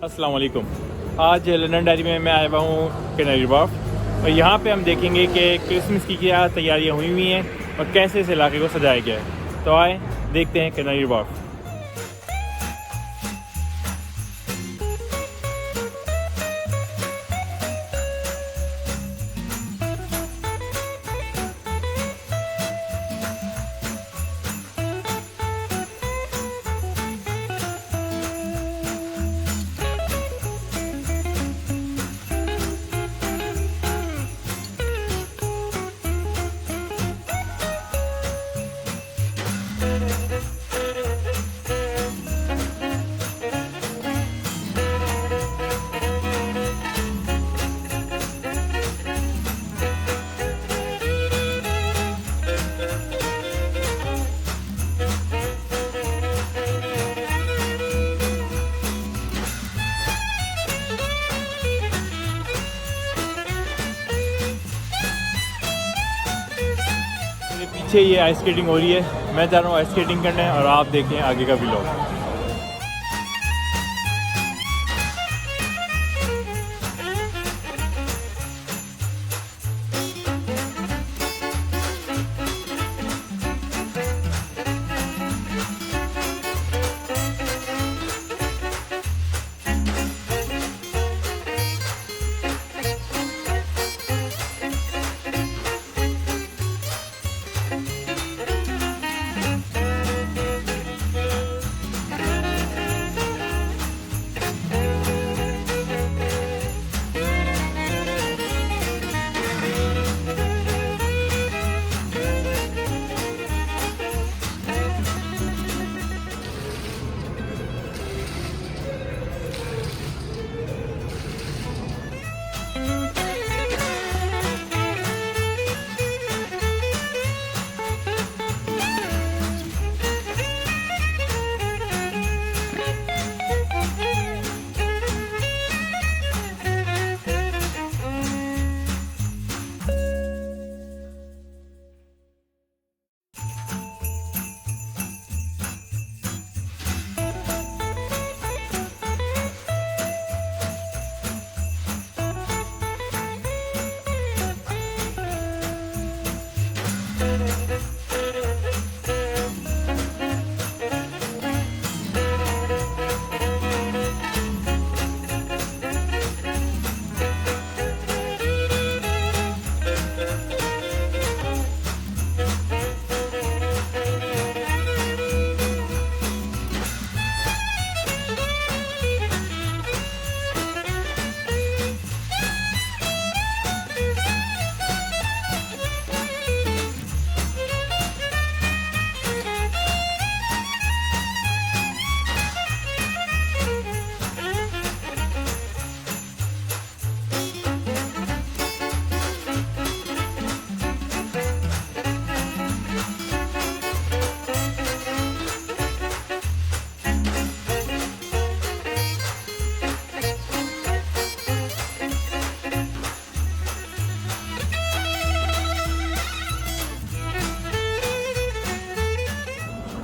अस्सलाम वालेकुम। आज लंदन डायरी में मैं आया हुआ हूँ कैनरी वॉर्फ और यहाँ पे हम देखेंगे कि क्रिसमस की क्या तैयारियाँ हुई हुई हैं और कैसे इस इलाके को सजाया गया है। तो आए देखते हैं कैनरी वॉर्फ। पीछे ये आइस स्केटिंग हो रही है। मैं जा रहा हूँ आइस स्केटिंग करने और आप देखें आगे का व्लॉग।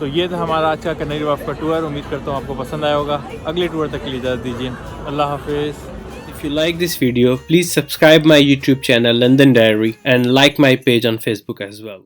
तो ये था हमारा आज का कैनरी वॉर्फ का टूर। उम्मीद करता हूँ आपको पसंद आया होगा। अगले टूर तक के लिए इजाज़त दीजिए। अल्लाह हाफिज़। If you like this video, please subscribe my YouTube channel London Diary and like my page on Facebook as well.